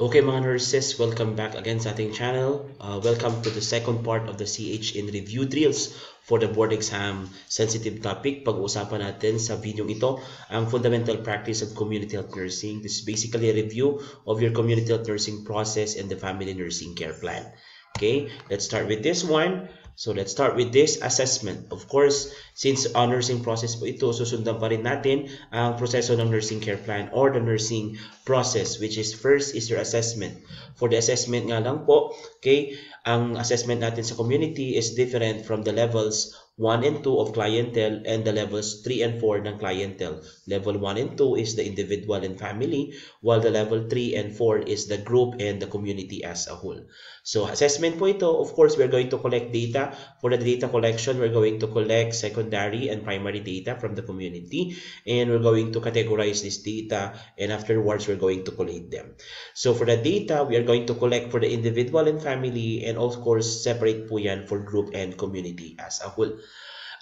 Okay mga nurses, welcome back again sa ating channel. Welcome to the second part of the CH in review drills for the board exam sensitive topic. Pag-uusapan natin sa video ito ang fundamental practice of community health nursing. This is basically a review of your community health nursing process and the family nursing care plan. Okay, let's start with this one. So let's start with this assessment. Of course, since nursing process po ito, susundan pa rin natin ang proseso ng nursing care plan or the nursing process, which is first is your assessment. For the assessment nga lang po, okay, ang assessment natin sa community is different from the levels 1 and 2 of clientele and the levels 3 and 4 ng clientele. Level 1 and 2 is the individual and family, while the level 3 and 4 is the group and the community as a whole. So assessment po ito, of course, we're going to collect data. For the data collection, we're going to collect secondary and primary data from the community, and we're going to categorize this data, and afterwards, we're going to collate them. So for the data, we are going to collect for the individual and family, and of course, separate po yan for group and community as a whole.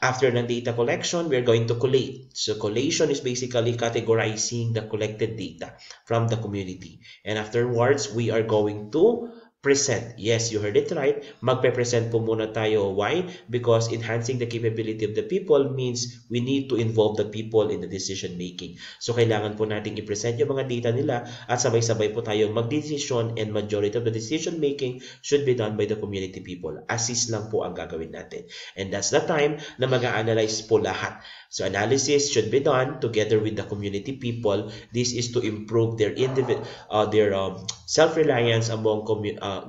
After the data collection, we are going to collate. So collation is basically categorizing the collected data from the community. And afterwards, we are going to present. Yes, you heard it right. Magpe-present po muna tayo. Why? Because enhancing the capability of the people means we need to involve the people in the decision making. So kailangan po natin i-present yung mga data nila at sabay-sabay po tayong mag-decision, and majority of the decision making should be done by the community people. Assist lang po ang gagawin natin. And that's the time na mag-a-analyze po lahat. So analysis should be done together with the community people. This is to improve their self-reliance among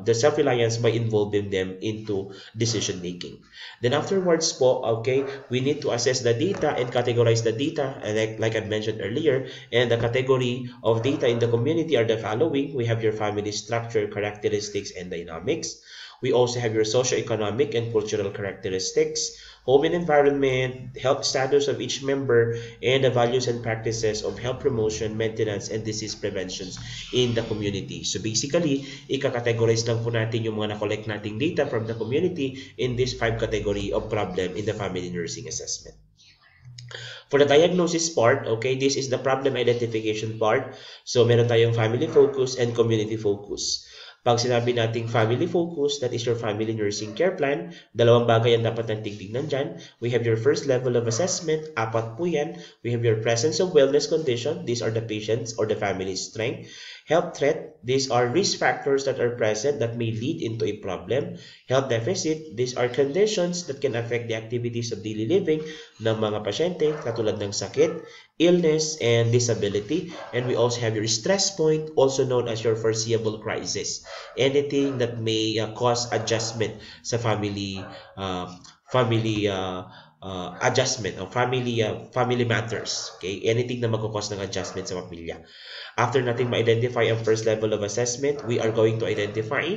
the self-reliance by involving them into decision making. Then afterwards po, okay, we need to assess the data and categorize the data, and like I mentioned earlier, and the category of data in the community are the following. We have your family structure, characteristics, and dynamics. We also have your socioeconomic and cultural characteristics, home and environment, health status of each member, and the values and practices of health promotion, maintenance, and disease preventions in the community. So basically, ika-categorize lang po natin yung mga na-collect nating data from the community in this 5 category of problem in the family nursing assessment. For the diagnosis part, okay, this is the problem identification part. So meron tayong family focus and community focus. Pag sinabi nating family focus, that is your family nursing care plan, dalawang bagay ang dapat nating tignan dyan. We have your first level of assessment, 4 po yan. We have your presence of wellness condition, these are the patient's or the family's strength. Health threat, these are risk factors that are present that may lead into a problem. Health deficit, these are conditions that can affect the activities of daily living ng mga pasyente, katulad ng sakit, illness, and disability. And we also have your stress point, also known as your foreseeable crisis. Anything that may cause adjustment sa family adjustment or family matters. Okay, anything na magkakos ng adjustment sa pamilya. After nating ma-identify ang first level of assessment, we are going to identify,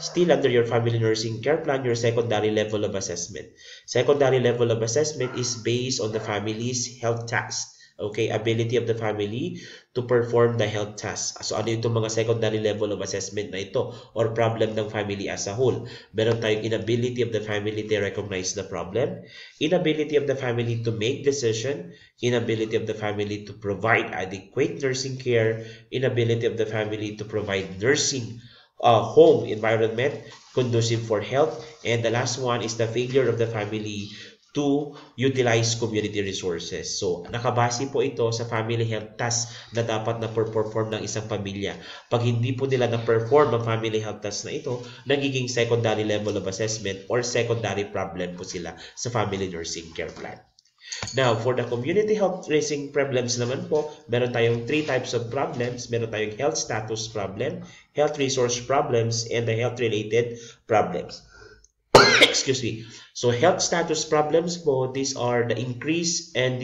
still under your family nursing care plan, your secondary level of assessment. Secondary level of assessment is based on the family's health task. Okay, ability of the family to perform the health task. So ano itong mga secondary level of assessment na ito or problem ng family as a whole? Meron tayong inability of the family to recognize the problem, inability of the family to make decision, inability of the family to provide adequate nursing care, inability of the family to provide nursing home environment conducive for health, and the last one is the failure of the family to utilize community resources. So, nakabase po ito sa family health task na dapat na perform ng isang pamilya. Pag hindi po nila na-perform ang family health task na ito, nagiging secondary level of assessment or secondary problem po sila sa family nursing care plan. Now, for the community health nursing problems naman po, meron tayong 3 types of problems. Meron tayong health status problem, health resource problems, and the health-related problems. Excuse me. So health status problems po, these are the increase and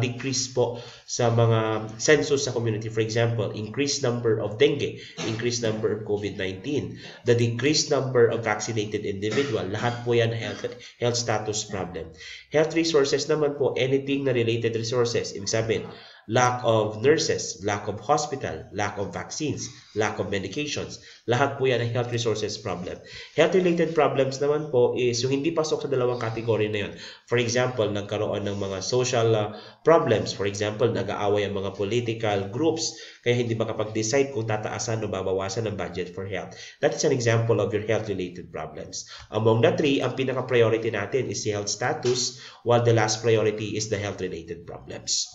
decrease po sa mga census sa community. For example, increased number of dengue, increased number of COVID-19, the decreased number of vaccinated individual. Lahat po yan health status problem. Health resources naman po, anything na related resources. Ibig sabihin, lack of nurses, lack of hospital, lack of vaccines, lack of medications. Lahat po yan ay health resources problem. Health-related problems naman po is yung hindi pasok sa dalawang kategory na yun. For example, nagkaroon ng mga social problems. For example, nag-aaway ang mga political groups kaya hindi makapag-decide kung tataasan o babawasan ang budget for health. That is an example of your health-related problems. Among the three, ang pinaka-priority natin is the health status, while the last priority is the health-related problems.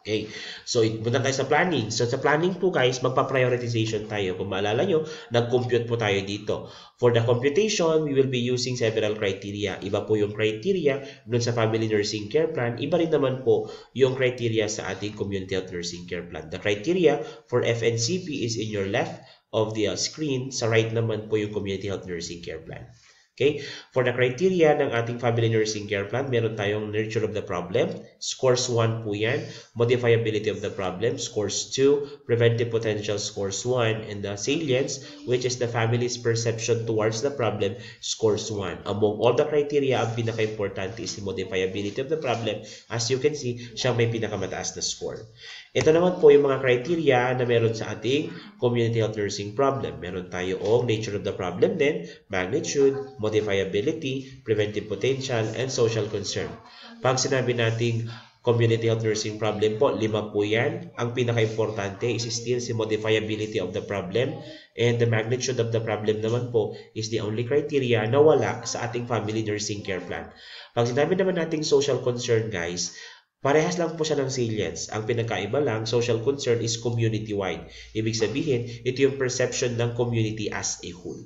Okay, so punta tayo sa planning. So sa planning po guys, magpa-prioritization tayo. Kung maalala nyo, nag-compute po tayo dito. For the computation, we will be using several criteria. Iba po yung criteria dun sa Family Nursing Care Plan. Iba rin naman po yung criteria sa ating Community Health Nursing Care Plan. The criteria for FNCP is in your left of the screen. Sa right naman po yung Community Health Nursing Care Plan. Okay, for the criteria ng ating Family Nursing Care Plan, meron tayong nurture of the problem. Scores 1 po yan. Modifiability of the problem. Scores 2. Preventive potential. Scores 1. And the salience, which is the family's perception towards the problem, scores 1. Among all the criteria, ang pinaka-importante is the modifiability of the problem. As you can see, siya may pinakamataas na score. Ito naman po yung mga criteria na meron sa ating Community Health Nursing Problem. Meron tayo nature of the problem din, magnitude, modifiability, preventive potential, and social concern. Pag sinabi nating Community Health Nursing Problem po, 5 po yan. Ang pinaka-importante is still si modifiability of the problem, and the magnitude of the problem naman po is the only criteria na wala sa ating Family Nursing Care Plan. Pag sinabi naman nating social concern guys, parehas lang po siya ng salience. Ang pinakaiba lang, social concern is community-wide. Ibig sabihin, ito yung perception ng community as a whole.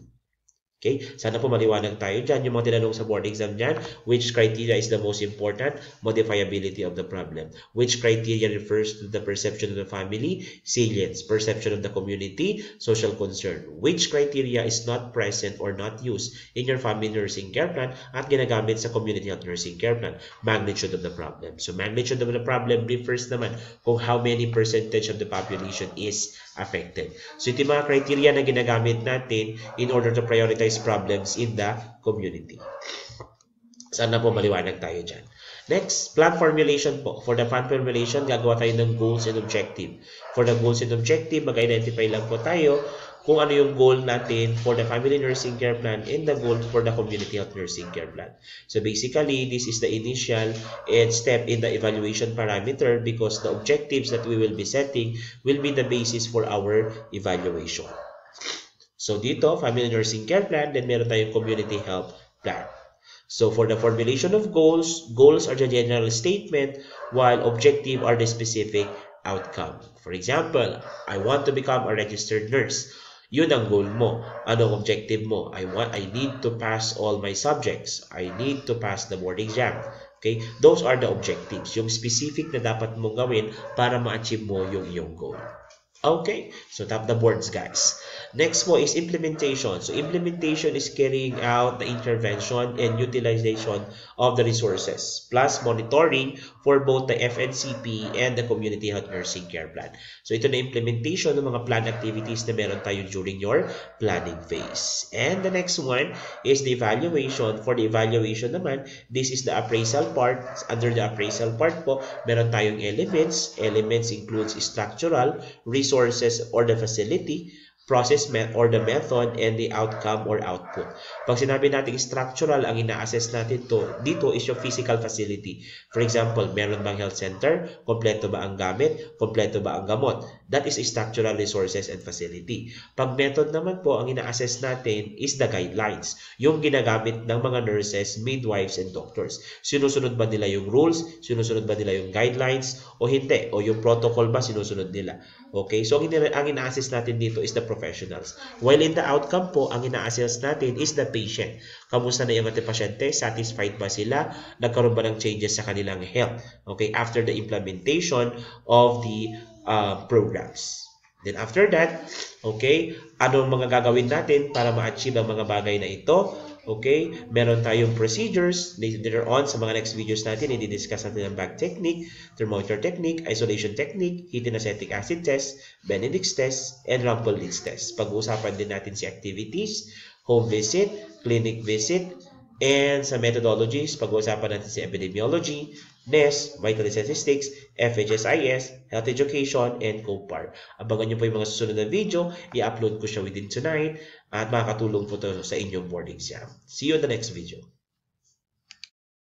Okay? Sana po maliwanag tayo dyan. Yung mga tinanong sa board exam dyan, which criteria is the most important? Modifiability of the problem. Which criteria refers to the perception of the family? Salience. Perception of the community? Social concern. Which criteria is not present or not used in your Family Nursing Care Plan at ginagamit sa Community Health Nursing Care Plan? Magnitude of the problem. So magnitude of the problem refers naman kung how many percentage of the population is affected. So ito yung mga criteria na ginagamit natin in order to prioritize problems in the community. Sana po maliwanag tayo dyan. Next, plan formulation po. For the plan formulation, gagawa tayo ng goals and objective. For the goals and objective, mag-identify lang po tayo kung ano yung goal natin for the Family Nursing Care Plan and the goal for the Community Health Nursing Care Plan. So basically, this is the initial step in the evaluation parameter because the objectives that we will be setting will be the basis for our evaluation. So dito, Family Nursing Care Plan, then meron tayong Community Health Plan. So for the formulation of goals, goals are the general statement while objective are the specific outcome. For example, I want to become a registered nurse. Yun ang goal mo. Anong objective mo? I need to pass all my subjects. I need to pass the board exam. Okay? Those are the objectives. Yung specific na dapat mong gawin para ma-achieve mo yung iyong goal. Okay? So tap the boards guys. Next po is implementation. So implementation is carrying out the intervention and utilization of the resources plus monitoring for both the FNCP and the Community Health Nursing Care Plan. So ito na implementation ng mga plan activities na meron tayo during your planning phase. And the next one is the evaluation. For the evaluation naman, this is the appraisal part. Under the appraisal part po, meron tayong elements. Elements includes structural, resources or the facility, process or the method, and the outcome or output. Pag sinabi natin structural, ang ina-assess natin dito is yung physical facility. For example, meron bang health center? Kompleto ba ang gamit? Kompleto ba ang gamot? That is structural resources and facility. Pag method naman po, ang ina-assess natin is the guidelines. Yung ginagamit ng mga nurses, midwives, and doctors. Sinusunod ba nila yung rules? Sinusunod ba nila yung guidelines? O hindi? O yung protocol ba sinusunod nila? Okay, so ang ina-assess natin dito is the professionals. While in the outcome po, ang ina-assess natin is the patient. Kamusta na yung ating pasyente? Satisfied ba sila? Nagkaroon ba ng changes sa kanilang health? Okay, after the implementation of the programs. Then after that, okay, ano mga gagawin natin para ma-achieve ang mga bagay na ito? Okay, meron tayong procedures later on sa mga next videos natin. I-discuss natin ang bag technique, thermometer technique, isolation technique, heat and acetic acid test, Benedict's test, and Rumpel-Leeds test. Pag-uusapan din natin si activities, home visit, clinic visit, and sa methodologies, pag-uusapan natin si epidemiology, NES, Vital Statistics, FHSIS, Health Education, and COPAR. Abangan nyo po yung mga susunod na video. I-upload ko siya within tonight at makakatulong po to sa inyong board exam. See you in the next video.